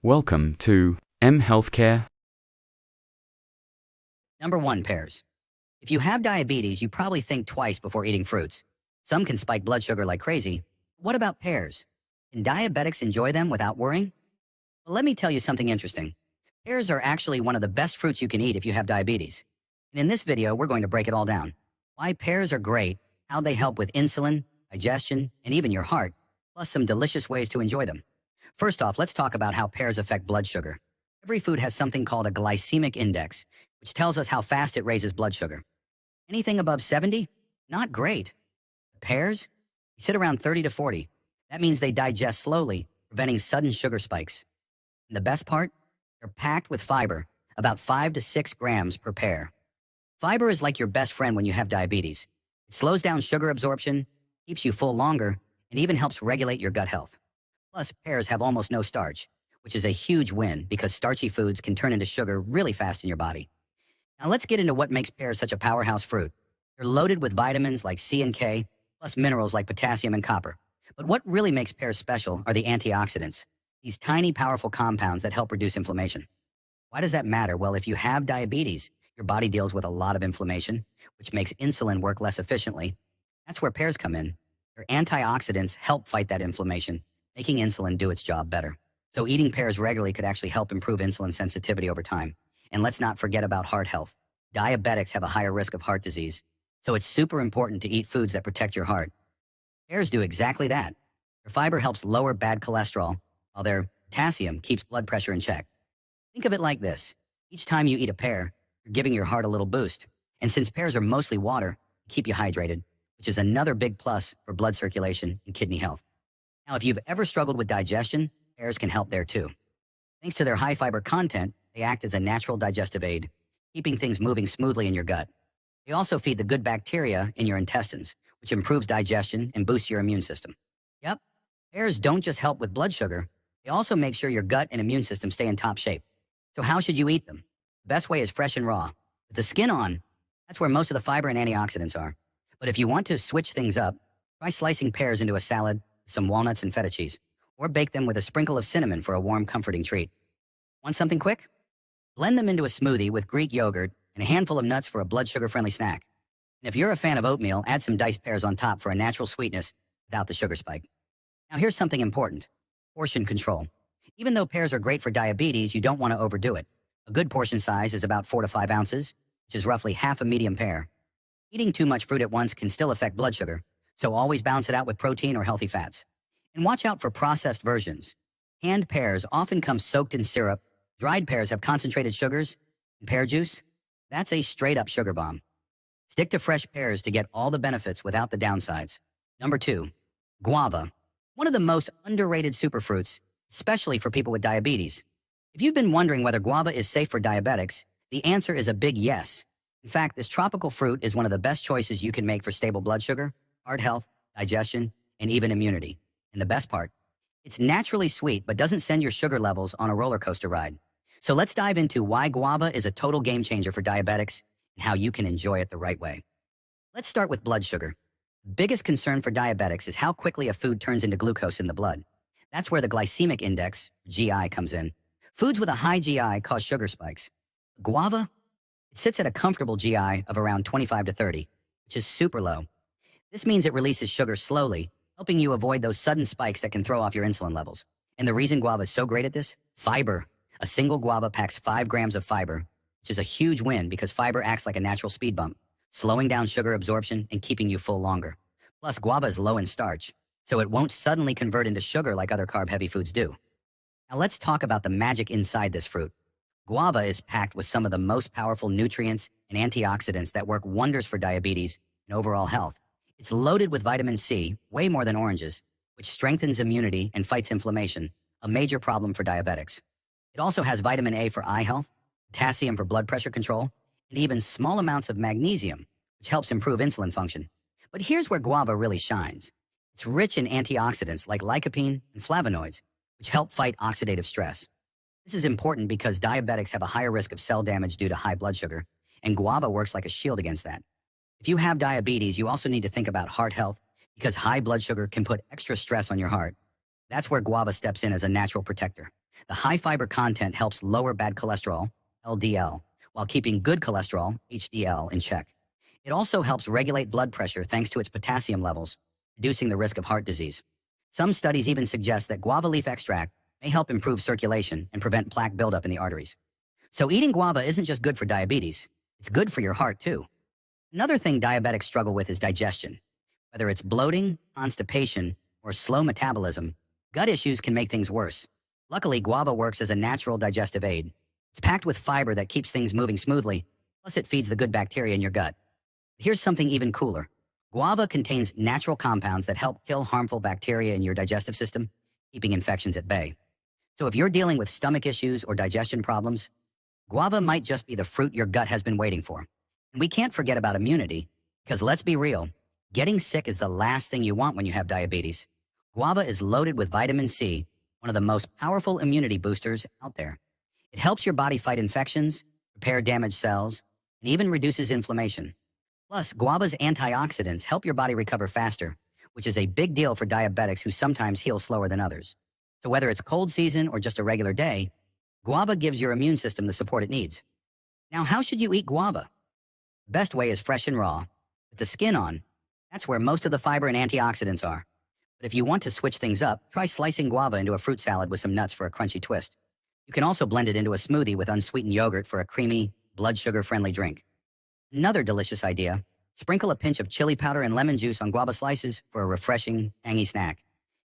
Welcome to M Healthcare. Number 1, pears. If you have diabetes, you probably think twice before eating fruits. Some can spike blood sugar like crazy. What about pears? Can diabetics enjoy them without worrying? Well, let me tell you something interesting. Pears are actually one of the best fruits you can eat if you have diabetes. And in this video, we're going to break it all down. Why pears are great, how they help with insulin, digestion, and even your heart, plus some delicious ways to enjoy them. First off, let's talk about how pears affect blood sugar. Every food has something called a glycemic index, which tells us how fast it raises blood sugar. Anything above 70? Not great. Pears? They sit around 30 to 40. That means they digest slowly, preventing sudden sugar spikes. And the best part? They're packed with fiber, about 5 to 6 grams per pear. Fiber is like your best friend when you have diabetes. It slows down sugar absorption, keeps you full longer, and even helps regulate your gut health. Plus, pears have almost no starch, which is a huge win because starchy foods can turn into sugar really fast in your body. Now let's get into what makes pears such a powerhouse fruit. They're loaded with vitamins like C and K, plus minerals like potassium and copper. But what really makes pears special are the antioxidants, these tiny, powerful compounds that help reduce inflammation. Why does that matter? Well, if you have diabetes, your body deals with a lot of inflammation, which makes insulin work less efficiently. That's where pears come in. Their antioxidants help fight that inflammation, making insulin do its job better. So eating pears regularly could actually help improve insulin sensitivity over time. And let's not forget about heart health. Diabetics have a higher risk of heart disease, so it's super important to eat foods that protect your heart. Pears do exactly that. Their fiber helps lower bad cholesterol, while their potassium keeps blood pressure in check. Think of it like this. Each time you eat a pear, you're giving your heart a little boost. And since pears are mostly water, they keep you hydrated, which is another big plus for blood circulation and kidney health. Now, if you've ever struggled with digestion, pears can help there too. Thanks to their high fiber content, they act as a natural digestive aid, keeping things moving smoothly in your gut. They also feed the good bacteria in your intestines, which improves digestion and boosts your immune system. Yep, pears don't just help with blood sugar, they also make sure your gut and immune system stay in top shape. So how should you eat them? The best way is fresh and raw. With the skin on, that's where most of the fiber and antioxidants are. But if you want to switch things up, try slicing pears into a salad, some walnuts and feta cheese, or bake them with a sprinkle of cinnamon for a warm, comforting treat. Want something quick? Blend them into a smoothie with Greek yogurt and a handful of nuts for a blood sugar-friendly snack. And if you're a fan of oatmeal, add some diced pears on top for a natural sweetness without the sugar spike. Now here's something important. Portion control. Even though pears are great for diabetes, you don't want to overdo it. A good portion size is about 4 to 5 ounces, which is roughly half a medium pear. Eating too much fruit at once can still affect blood sugar, so always balance it out with protein or healthy fats. And watch out for processed versions. Canned pears often come soaked in syrup. Dried pears have concentrated sugars, and pear juice, that's a straight-up sugar bomb. Stick to fresh pears to get all the benefits without the downsides. Number 2, guava. One of the most underrated superfruits, especially for people with diabetes. If you've been wondering whether guava is safe for diabetics, the answer is a big yes. In fact, this tropical fruit is one of the best choices you can make for stable blood sugar, heart health, digestion, and even immunity. And the best part, it's naturally sweet but doesn't send your sugar levels on a roller coaster ride. So let's dive into why guava is a total game changer for diabetics and how you can enjoy it the right way. Let's start with blood sugar. The biggest concern for diabetics is how quickly a food turns into glucose in the blood. That's where the glycemic index, GI, comes in. Foods with a high GI cause sugar spikes. Guava, it sits at a comfortable GI of around 25 to 30, which is super low. This means it releases sugar slowly, helping you avoid those sudden spikes that can throw off your insulin levels. And the reason guava is so great at this? Fiber. A single guava packs 5 grams of fiber, which is a huge win because fiber acts like a natural speed bump, slowing down sugar absorption and keeping you full longer. Plus, guava is low in starch, so it won't suddenly convert into sugar like other carb-heavy foods do. Now let's talk about the magic inside this fruit. Guava is packed with some of the most powerful nutrients and antioxidants that work wonders for diabetes and overall health. It's loaded with vitamin C, way more than oranges, which strengthens immunity and fights inflammation, a major problem for diabetics. It also has vitamin A for eye health, potassium for blood pressure control, and even small amounts of magnesium, which helps improve insulin function. But here's where guava really shines. It's rich in antioxidants like lycopene and flavonoids, which help fight oxidative stress. This is important because diabetics have a higher risk of cell damage due to high blood sugar, and guava works like a shield against that. If you have diabetes, you also need to think about heart health because high blood sugar can put extra stress on your heart. That's where guava steps in as a natural protector. The high fiber content helps lower bad cholesterol, LDL, while keeping good cholesterol, HDL, in check. It also helps regulate blood pressure thanks to its potassium levels, reducing the risk of heart disease. Some studies even suggest that guava leaf extract may help improve circulation and prevent plaque buildup in the arteries. So eating guava isn't just good for diabetes, it's good for your heart too. Another thing diabetics struggle with is digestion. Whether it's bloating, constipation, or slow metabolism, gut issues can make things worse. Luckily, guava works as a natural digestive aid. It's packed with fiber that keeps things moving smoothly, plus it feeds the good bacteria in your gut. Here's something even cooler. Guava contains natural compounds that help kill harmful bacteria in your digestive system, keeping infections at bay. So if you're dealing with stomach issues or digestion problems, guava might just be the fruit your gut has been waiting for. And we can't forget about immunity, because let's be real, getting sick is the last thing you want when you have diabetes. Guava is loaded with vitamin C, one of the most powerful immunity boosters out there. It helps your body fight infections, repair damaged cells, and even reduces inflammation. Plus, guava's antioxidants help your body recover faster, which is a big deal for diabetics who sometimes heal slower than others. So whether it's cold season or just a regular day, guava gives your immune system the support it needs. Now, how should you eat guava? The best way is fresh and raw, with the skin on. That's where most of the fiber and antioxidants are. But if you want to switch things up, try slicing guava into a fruit salad with some nuts for a crunchy twist. You can also blend it into a smoothie with unsweetened yogurt for a creamy, blood sugar-friendly drink. Another delicious idea, sprinkle a pinch of chili powder and lemon juice on guava slices for a refreshing, tangy snack.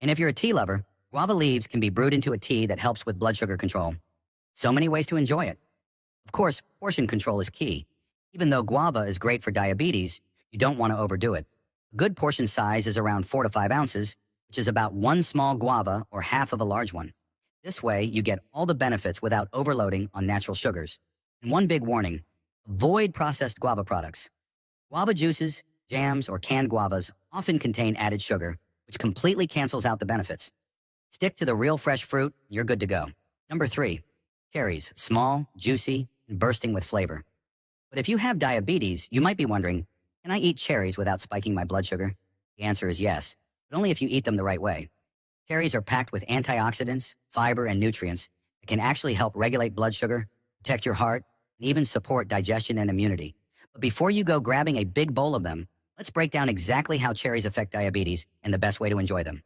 And if you're a tea lover, guava leaves can be brewed into a tea that helps with blood sugar control. So many ways to enjoy it. Of course, portion control is key. Even though guava is great for diabetes, you don't want to overdo it. A good portion size is around 4 to 5 ounces, which is about one small guava or half of a large one. This way, you get all the benefits without overloading on natural sugars. And one big warning, avoid processed guava products. Guava juices, jams, or canned guavas often contain added sugar, which completely cancels out the benefits. Stick to the real fresh fruit, you're good to go. Number 3, cherries, small, juicy, and bursting with flavor. But if you have diabetes, you might be wondering, can I eat cherries without spiking my blood sugar? The answer is yes, but only if you eat them the right way. Cherries are packed with antioxidants, fiber, and nutrients that can actually help regulate blood sugar, protect your heart, and even support digestion and immunity. But before you go grabbing a big bowl of them, let's break down exactly how cherries affect diabetes and the best way to enjoy them.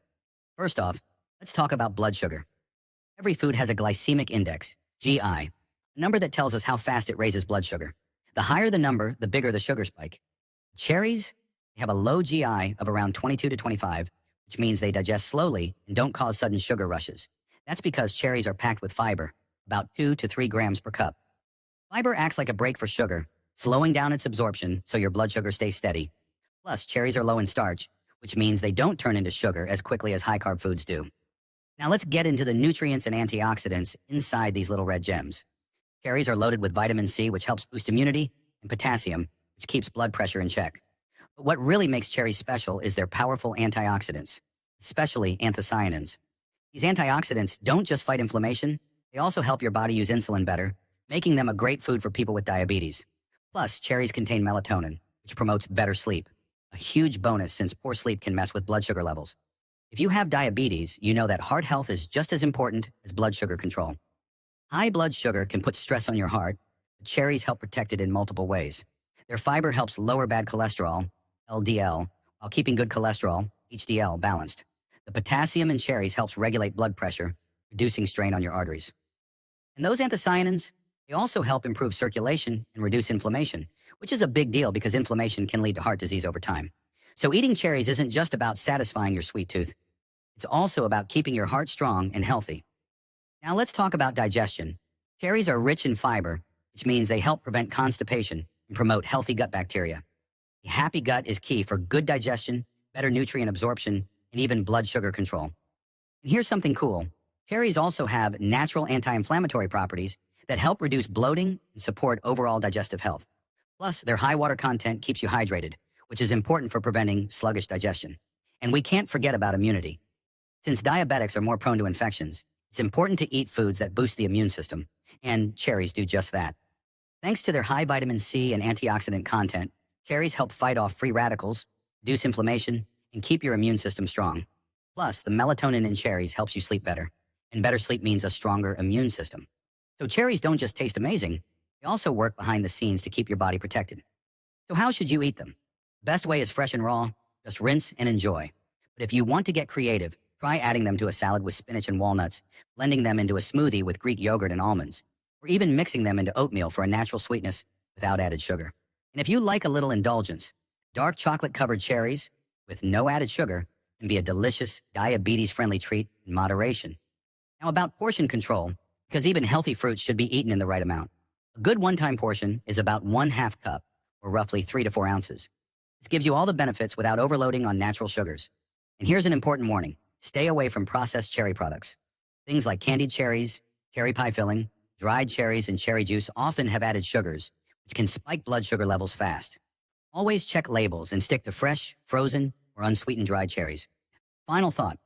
First off, let's talk about blood sugar. Every food has a glycemic index, GI, a number that tells us how fast it raises blood sugar. The higher the number, the bigger the sugar spike. Cherries have a low GI of around 22 to 25, which means they digest slowly and don't cause sudden sugar rushes. That's because cherries are packed with fiber, about 2 to 3 grams per cup. Fiber acts like a brake for sugar, slowing down its absorption so your blood sugar stays steady. Plus, cherries are low in starch, which means they don't turn into sugar as quickly as high-carb foods do. Now let's get into the nutrients and antioxidants inside these little red gems. Cherries are loaded with vitamin C, which helps boost immunity, and potassium, which keeps blood pressure in check. But what really makes cherries special is their powerful antioxidants, especially anthocyanins. These antioxidants don't just fight inflammation, they also help your body use insulin better, making them a great food for people with diabetes. Plus, cherries contain melatonin, which promotes better sleep, a huge bonus since poor sleep can mess with blood sugar levels. If you have diabetes, you know that heart health is just as important as blood sugar control. High blood sugar can put stress on your heart, but cherries help protect it in multiple ways. Their fiber helps lower bad cholesterol, LDL, while keeping good cholesterol, HDL, balanced. The potassium in cherries helps regulate blood pressure, reducing strain on your arteries. And those anthocyanins, they also help improve circulation and reduce inflammation, which is a big deal because inflammation can lead to heart disease over time. So eating cherries isn't just about satisfying your sweet tooth. It's also about keeping your heart strong and healthy. Now let's talk about digestion. Cherries are rich in fiber, which means they help prevent constipation and promote healthy gut bacteria. A happy gut is key for good digestion, better nutrient absorption, and even blood sugar control. And here's something cool. Cherries also have natural anti-inflammatory properties that help reduce bloating and support overall digestive health. Plus, their high water content keeps you hydrated, which is important for preventing sluggish digestion. And we can't forget about immunity. Since diabetics are more prone to infections, it's important to eat foods that boost the immune system, and cherries do just that. Thanks to their high vitamin C and antioxidant content, cherries help fight off free radicals, reduce inflammation, and keep your immune system strong. Plus, the melatonin in cherries helps you sleep better. And better sleep means a stronger immune system. So cherries don't just taste amazing, they also work behind the scenes to keep your body protected. So how should you eat them? Best way is fresh and raw, just rinse and enjoy. But if you want to get creative, try adding them to a salad with spinach and walnuts, blending them into a smoothie with Greek yogurt and almonds, or even mixing them into oatmeal for a natural sweetness without added sugar. And if you like a little indulgence, dark chocolate-covered cherries with no added sugar can be a delicious, diabetes-friendly treat in moderation. Now about portion control, because even healthy fruits should be eaten in the right amount. A good one-time portion is about 1/2 cup, or roughly 3 to 4 ounces. This gives you all the benefits without overloading on natural sugars. And here's an important warning. Stay away from processed cherry products. Things like candied cherries, cherry pie filling, dried cherries, and cherry juice often have added sugars, which can spike blood sugar levels fast. Always check labels and stick to fresh, frozen, or unsweetened dried cherries. Final thought.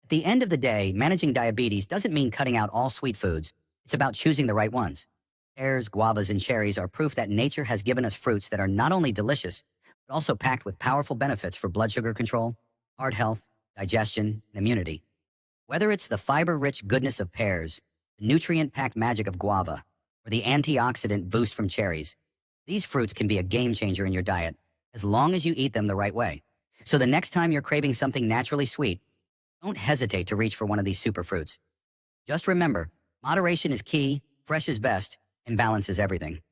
At the end of the day, managing diabetes doesn't mean cutting out all sweet foods. It's about choosing the right ones. Pears, guavas, and cherries are proof that nature has given us fruits that are not only delicious, but also packed with powerful benefits for blood sugar control, heart health, digestion, and immunity. Whether it's the fiber-rich goodness of pears, the nutrient-packed magic of guava, or the antioxidant boost from cherries, these fruits can be a game changer in your diet, as long as you eat them the right way. So the next time you're craving something naturally sweet, don't hesitate to reach for one of these superfruits. Just remember, moderation is key, fresh is best, and balance is everything.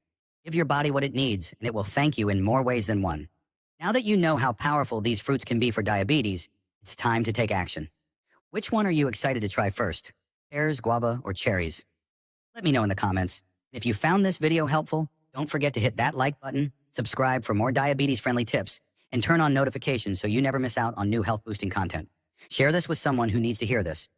Give your body what it needs, and it will thank you in more ways than one. Now that you know how powerful these fruits can be for diabetes, it's time to take action. Which one are you excited to try first? Pears, guava, or cherries? Let me know in the comments. If you found this video helpful, don't forget to hit that like button, subscribe for more diabetes-friendly tips, and turn on notifications so you never miss out on new health-boosting content. Share this with someone who needs to hear this.